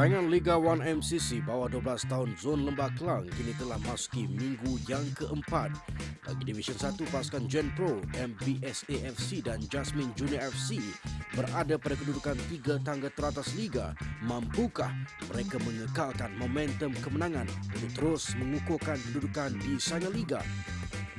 Persaingan Liga 1 MCC bawah 12 tahun Zon Lembah Kelang kini telah masuki minggu yang keempat. Bagi Division 1, pasukan Gen Pro, MBSA FC dan Jasmine Junior FC berada pada kedudukan 3 tangga teratas Liga. Mampukah mereka mengekalkan momentum kemenangan untuk terus mengukuhkan kedudukan di sana Liga?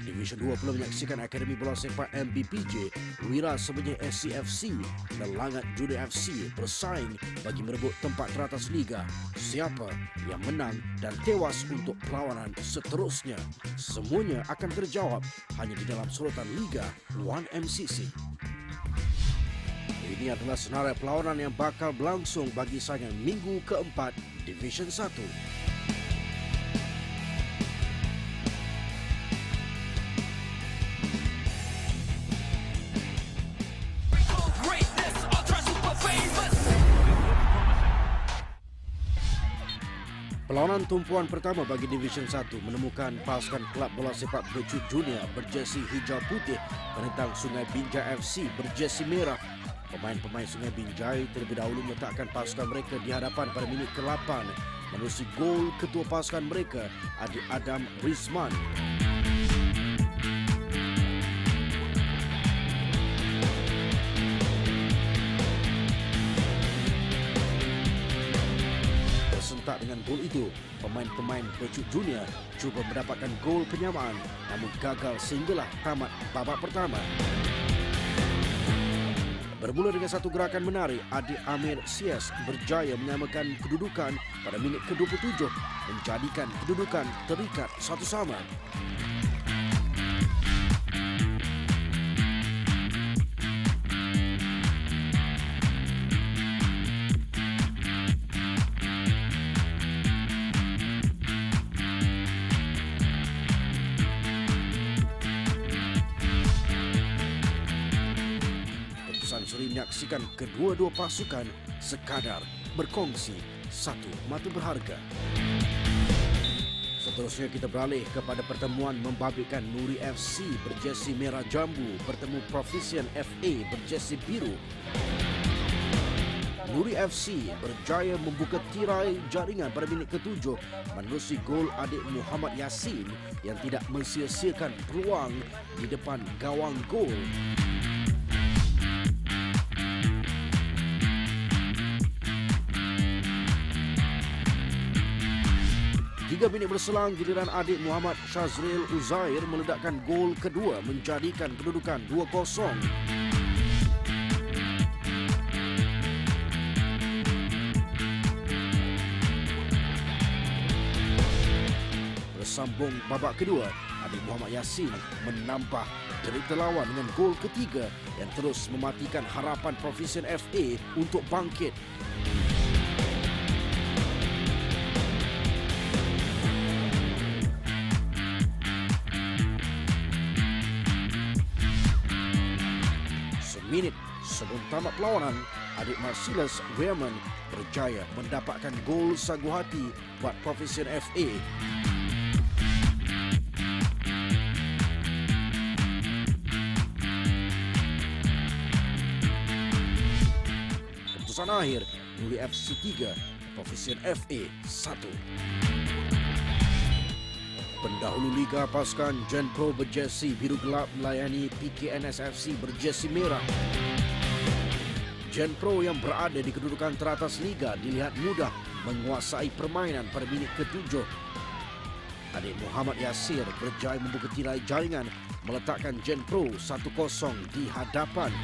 Division 2 pula menyaksikan Akademi Bola Sepak MBPJ, Wira Semenyi SCFC dan Langat Junior FC bersaing bagi merebut tempat teratas Liga. Siapa yang menang dan tewas untuk perlawanan seterusnya? Semuanya akan terjawab hanya di dalam sorotan Liga 1 MCC. Ini adalah senarai perlawanan yang bakal berlangsung bagi saingan minggu keempat Division 1. Perlawanan tumpuan pertama bagi Division 1 menemukan pasukan Kelab Bola Sepak Bercut Junior berjersey hijau putih menentang Sungai Binjai FC berjersey merah. Pemain-pemain Sungai Binjai terlebih dahulu meletakkan pasukan mereka di hadapan pada minit ke-8 menerusi gol ketua pasukan mereka, Adi Adam Rizman. Bersentak dengan gol itu, pemain-pemain Bercut Junior cuba mendapatkan gol penyamaan namun gagal sehinggalah tamat babak pertama. Bermula dengan satu gerakan menarik, Adi Amir Sias berjaya menyamakan kedudukan pada minit ke-27, menjadikan kedudukan terikat satu sama. Seri menyaksikan kedua-dua pasukan sekadar berkongsi satu mata berharga. Seterusnya kita beralih kepada pertemuan membabitkan Nuri FC berjersey merah jambu bertemu Provision FA berjersey biru. Nuri FC berjaya membuka tirai jaringan pada minit ke-7 menerusi gol adik Muhammad Yassin yang tidak mensia-siakan peluang di depan gawang gol. 3 minit berselang, giliran adik Muhammad Shazril Uzair meledakkan gol kedua menjadikan kedudukan 2-0. Bersambung babak kedua, adik Muhammad Yassin menambah derita lawan dengan gol ketiga yang terus mematikan harapan Provision FA untuk bangkit. Minit sebelum tamat perlawanan, adik Marcellus Wehrman berjaya mendapatkan gol sagu hati buat Provision FA. Keputusan akhir, Nuri FC 3, Provision FA 1. Pendahulu Liga, pasukan Gen Pro berjersey biru gelap melayani PKNS FC berjersey merah. Gen Pro yang berada di kedudukan teratas Liga dilihat mudah menguasai permainan pada minit ke-7. Adik Muhammad Yasir berjaya membuka tirai jaringan meletakkan Gen Pro 1-0 di hadapan.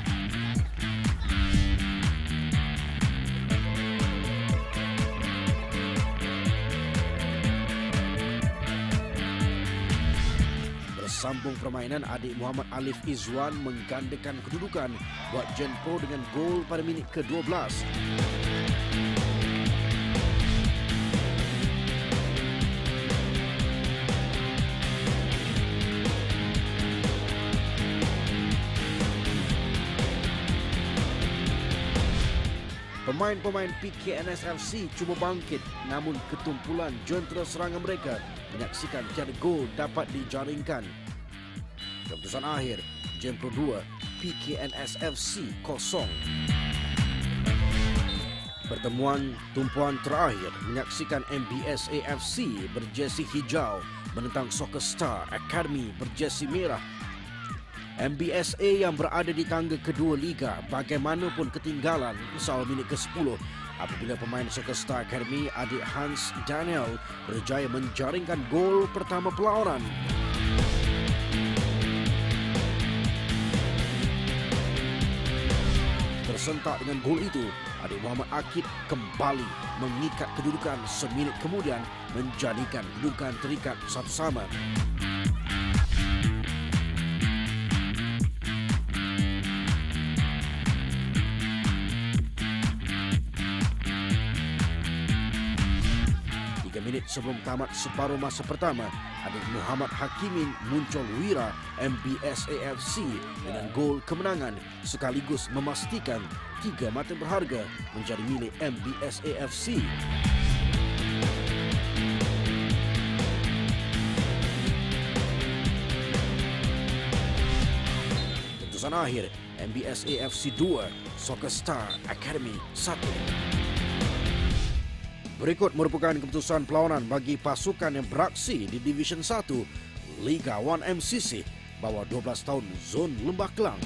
Sambung permainan, adik Muhammad Alif Izwan menggandakan kedudukan buat Gen Pro dengan gol pada minit ke-12. Pemain-pemain PKNS FC cuba bangkit namun ketumpulan jentera serangan mereka menyaksikan tiada gol dapat dijaringkan. Keputusan akhir, Gen Pro 2, PKNS FC 0. Pertemuan tumpuan terakhir menyaksikan MBS AFC berjersey hijau menentang Soccer Star Academy berjersey merah. MBSA yang berada di tangga kedua liga bagaimanapun ketinggalan soal minit ke-10 apabila pemain Soccer Star Academy adik Hans Daniel berjaya menjaringkan gol pertama perlawanan. Tersentak dengan gol itu, adik Muhammad Akid kembali mengikat kedudukan seminit kemudian menjadikan kedudukan terikat satu sama. Minit sebelum tamat separuh masa pertama, adik Muhammad Hakimin muncul wira MBS AFC dengan gol kemenangan sekaligus memastikan 3 mata berharga menjadi milik MBS AFC. Keputusan akhir MBS AFC 2, Soccer Star Academy 1. Berikut merupakan keputusan perlawanan bagi pasukan yang beraksi di Division 1 Liga 1 MCC bawah 12 tahun Zon Lembah Kelang.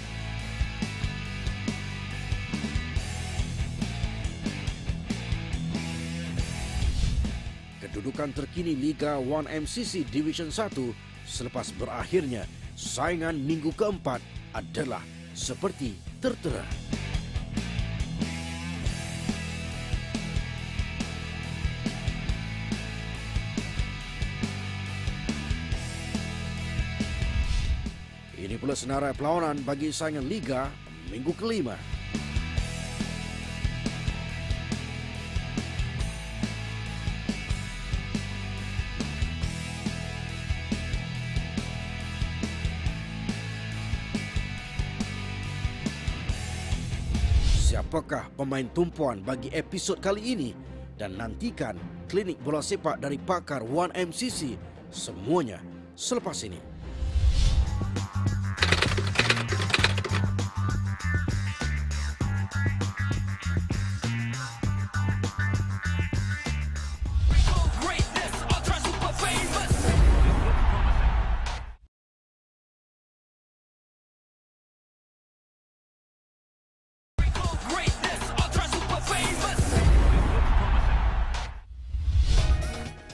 Kedudukan terkini Liga 1 MCC Division 1 selepas berakhirnya saingan minggu keempat adalah seperti tertera. Ini pula senarai perlawanan bagi saingan Liga minggu kelima. Siapakah pemain tumpuan bagi episod kali ini? Dan nantikan klinik bola sepak dari pakar 1MCC semuanya selepas ini.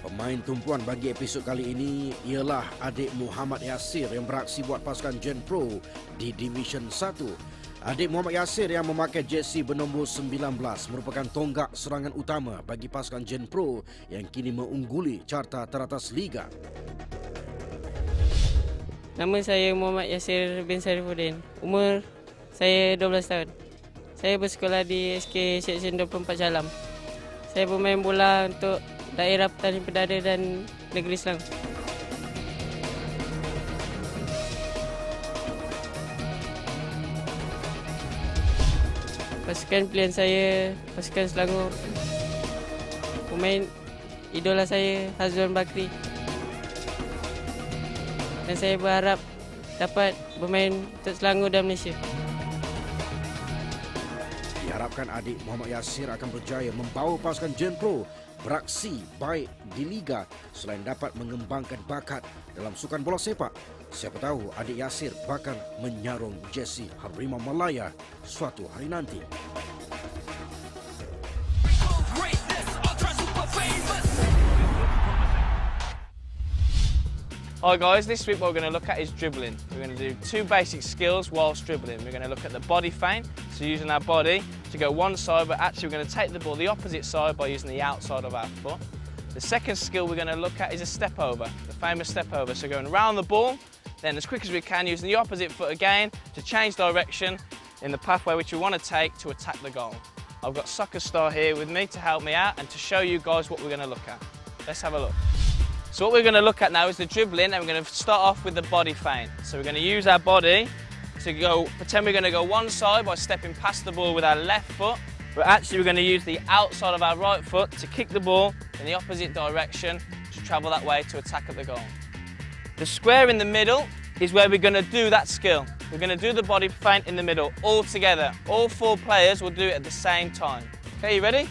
Pemain tumpuan bagi episod kali ini ialah adik Muhammad Yasir yang beraksi buat pasukan Gen Pro di Division 1. Adik Muhammad Yasir yang memakai jersey bernombor 19 merupakan tonggak serangan utama bagi pasukan Gen Pro yang kini mengungguli carta teratas Liga. Nama saya Muhammad Yasir bin Sarifuddin. Umur saya 12 tahun. Saya bersekolah di SK Seksyen 24 Calam. Saya bermain bola untuk Daerah Petani Perdana dan Negeri Selang. Pasukan pilihan saya, pasukan Selangor. Pemain idola saya, Hazwan Bakri. Dan saya berharap dapat bermain untuk Selangor dan Malaysia. Diharapkan adik Muhammad Yasir akan berjaya membawa pasukan Gen Pro beraksi baik di Liga selain dapat mengembangkan bakat dalam sukan bola sepak. Siapa tahu adik Yasir bakal menyarung jersey Harimau Malaya suatu hari nanti. Hi guys, this week what we're going to look at is dribbling. We're going to do 2 basic skills whilst dribbling. We're going to look at the body feint, so using our body to go one side, but actually we're going to take the ball the opposite side by using the outside of our foot. The second skill we're going to look at is a step over, the famous step over. So going around the ball, then as quick as we can using the opposite foot again to change direction in the pathway which we want to take to attack the goal. I've got Soccer Star here with me to help me out and to show you guys what we're going to look at. Let's have a look. So what we're going to look at now is the dribbling, and we're going to start off with the body feint. So we're going to use our body to go, pretend we're going to go one side by stepping past the ball with our left foot, but actually we're going to use the outside of our right foot to kick the ball in the opposite direction to travel that way to attack at the goal. The square in the middle is where we're going to do that skill. We're going to do the body feint in the middle all together. All 4 players will do it at the same time. Okay, you ready?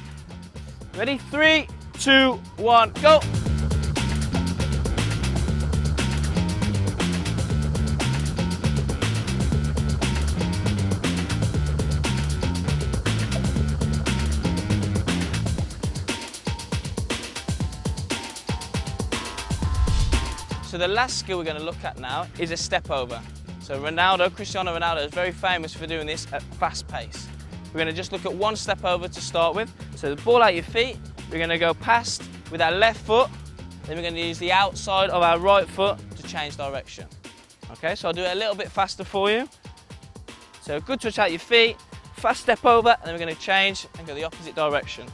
Ready? 3, 2, 1, go! So the last skill we're going to look at now is a step over. So Cristiano Ronaldo is very famous for doing this at fast pace. We're going to just look at one step over to start with. So the ball at your feet, we're going to go past with our left foot, then we're going to use the outside of our right foot to change direction. Okay, so I'll do it a little bit faster for you. So good touch at your feet, fast step over, and then we're going to change and go the opposite direction.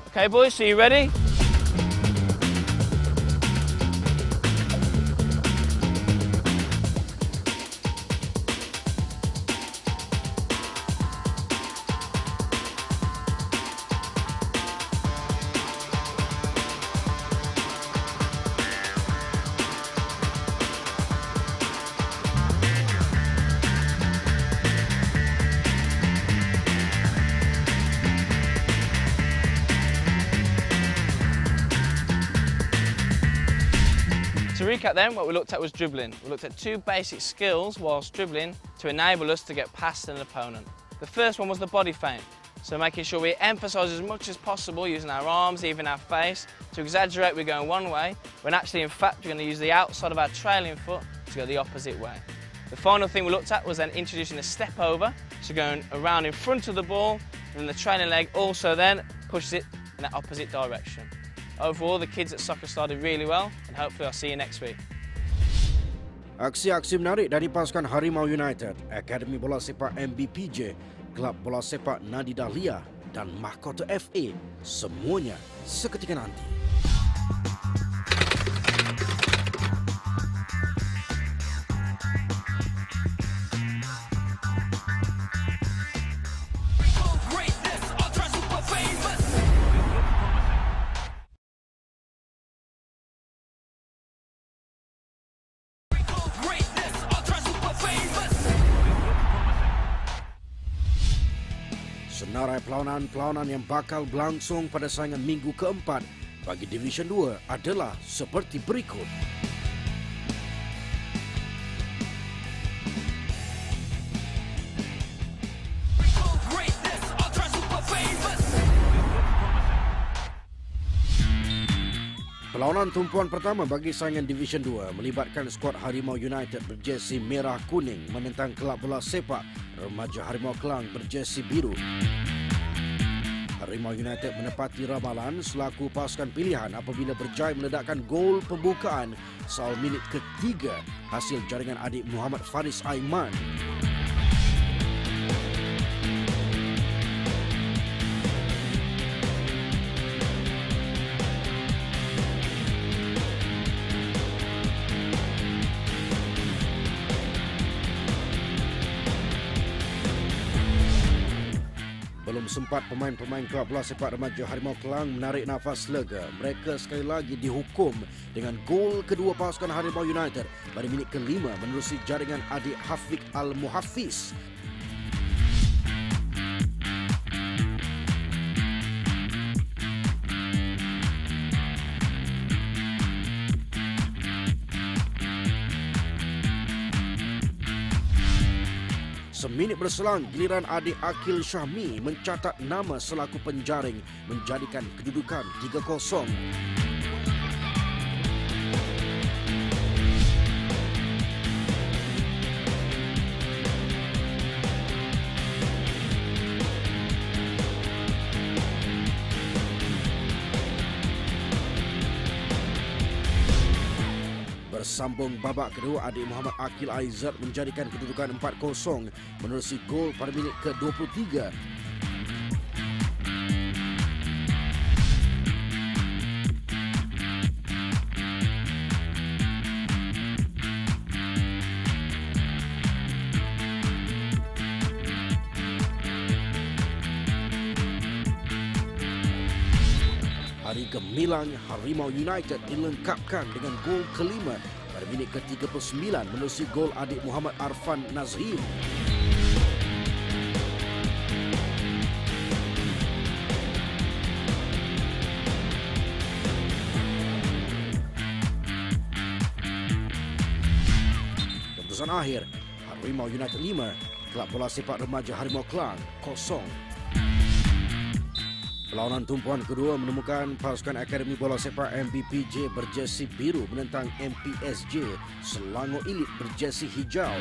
Okay boys, so you ready? To recap then, what we looked at was dribbling. We looked at 2 basic skills whilst dribbling to enable us to get past an opponent. The first one was the body feint, so making sure we emphasise as much as possible using our arms, even our face, to exaggerate we're going one way, when actually in fact we're going to use the outside of our trailing foot to go the opposite way. The final thing we looked at was then introducing a step over, so going around in front of the ball, and then the trailing leg also then pushes it in the opposite direction. Overall, the kids at soccer started really well, and hopefully I'll see you next week. Aksi-aksi menarik dari pasukan Harimau United, Akademi Bola Sepak MBPJ, Klub Bola Sepak Nadi Dahlia dan Mahkota FA, semuanya seketika nanti. Senarai perlawanan-perlawanan yang bakal berlangsung pada saingan minggu keempat bagi Division 2 adalah seperti berikut. Perlawanan tumpuan pertama bagi saingan Division 2 melibatkan skuad Harimau United berjersey merah kuning menentang Kelab Bola Sepak Remaja Harimau Kelang berjersey biru. Harimau United menepati ramalan selaku pasukan pilihan apabila berjaya meledakkan gol pembukaan soal minit ketiga hasil jaringan adik Muhammad Faris Aiman. Belum sempat pemain-pemain Kelab Bola Sepak Remaja Harimau Kelang menarik nafas lega. Mereka sekali lagi dihukum dengan gol kedua pasukan Harimau United pada minit ke-5 menerusi jaringan adik Hafiq Al-Muhafiz. Seminit berselang, giliran adik Akil Syahmi mencatat nama selaku penjaring menjadikan kedudukan 3-0. Bersambung babak kedua, adik Muhammad Akil Aizat menjadikan kedudukan 4-0 menerusi gol pada minit ke-23. Hari gemilang Harimau United dilengkapkan dengan gol kelima pada minit ke-39 menerusi gol adik Muhammad Arfan Nazhim. Keputusan akhir, Harimau United 5, Kelab Bola Sepak Remaja Harimau Klang 0. Perlawanan tumpuan kedua menemukan pasukan Akademi Bola Sepak MBPJ berjersey biru menentang MPSJ Selangor Elite berjersey hijau.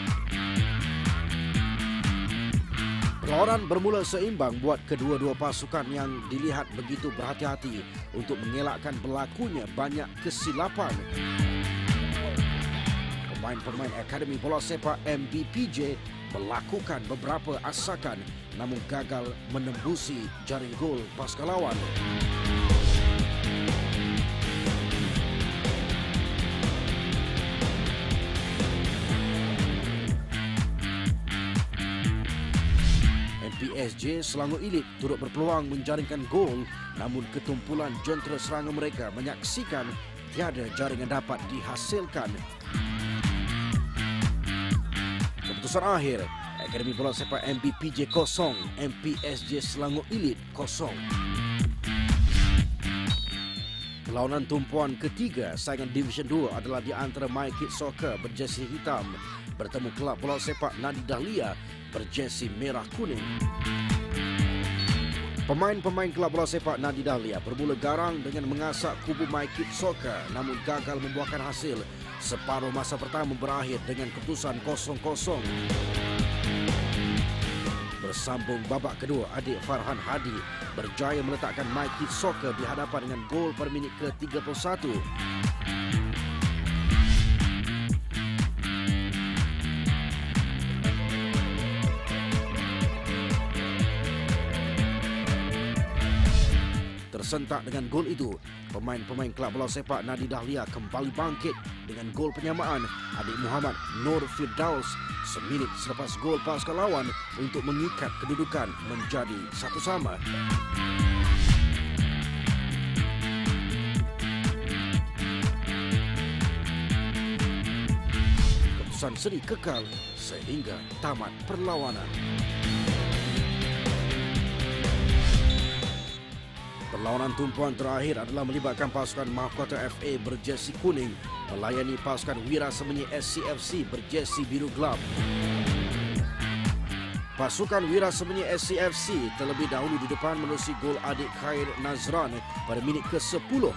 Perlawanan bermula seimbang buat kedua-dua pasukan yang dilihat begitu berhati-hati untuk mengelakkan berlakunya banyak kesilapan. Pemain-pemain Akademi Bola Sepak MBPJ melakukan beberapa asakan namun gagal menembusi jaring gol pasukan lawan. MPSJ Selangor Elite turut berpeluang menjaringkan gol namun ketumpulan jentera serangga mereka menyaksikan tiada jaringan dapat dihasilkan. Keputusan akhir, Akademi Bola Sepak MBPJ 0, MPSJ Selangor Elite 0. Perlawanan tumpuan ketiga saingan Division 2 adalah di antara My Kids Soccer berjersey hitam bertemu Kelab Bola Sepak Nadi Dahlia berjersey merah kuning. Pemain-pemain Kelab Bola Sepak Nadi Dahlia bermula garang dengan mengasak kubu My Kids Soccer namun gagal membuahkan hasil. Separuh masa pertama berakhir dengan keputusan 0-0. Bersambung babak kedua, adik Farhan Hadi berjaya meletakkan My Kids Soccer di hadapan dengan gol pada minit ke-31. Tersentak dengan gol itu, pemain-pemain Kelab Bola Sepak Nadi Dahlia kembali bangkit dengan gol penyamaan adik Muhammad Nur Firdaus seminit selepas gol pasukan lawan untuk mengikat kedudukan menjadi 1-1. Keputusan seri kekal sehingga tamat perlawanan. Perlawanan tumpuan terakhir adalah melibatkan pasukan Mahkota FA berjersey kuning melayani pasukan Wira Semenyi SCFC berjersey biru gelap. Pasukan Wira Semenyi SCFC terlebih dahulu di depan menerusi gol adik Khair Nazran pada minit ke-10.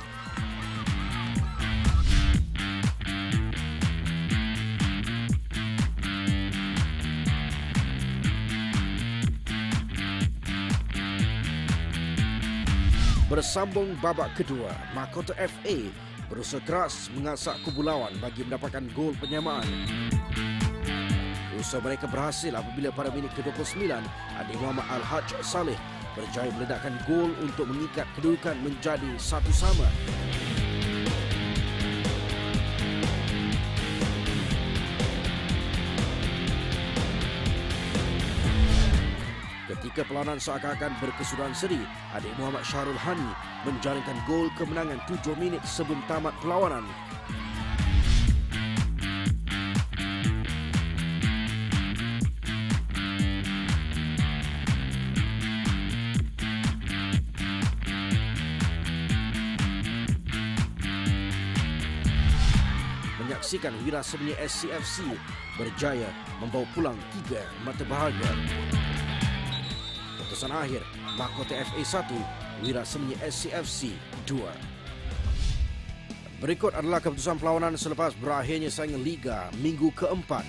Bersambung babak kedua, Mahkota FA berusaha keras mengasak kubu lawan bagi mendapatkan gol penyamaan. Usaha mereka berhasil apabila pada minit ke-29, adik Muhammad Al-Haj Saleh berjaya meledakkan gol untuk mengikat kedudukan menjadi 1-1. Ketika perlawanan seakan-akan berkesudahan seri, adik Muhammad Syahrul Hani menjaringkan gol kemenangan 7 minit sebelum tamat perlawanan. Menyaksikan Wira Semenyi SCFC berjaya membawa pulang 3 mata bahagia. Keputusan akhir, Mahkota FA 1, Wira Semenyi SCFC 2. Berikut adalah keputusan perlawanan selepas berakhirnya saingan Liga minggu keempat.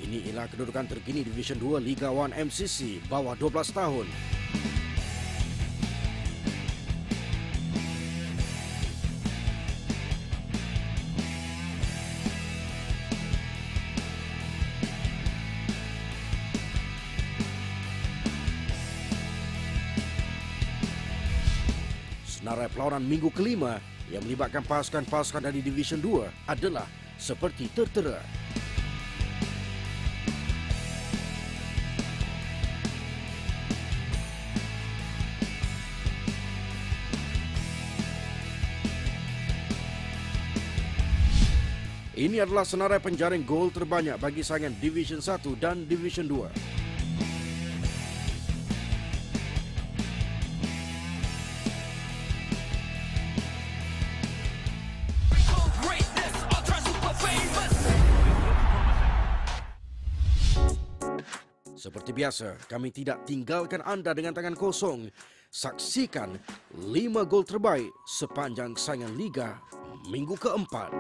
Ini ialah kedudukan terkini Division 2 Liga 1 MCC bawah 12 tahun. Senarai perlawanan minggu kelima yang melibatkan pasukan-pasukan dari Division 2 adalah seperti tertera. Ini adalah senarai penjaring gol terbanyak bagi saingan Division 1 dan Division 2. Seperti biasa, kami tidak tinggalkan anda dengan tangan kosong. Saksikan 5 gol terbaik sepanjang saingan Liga minggu keempat.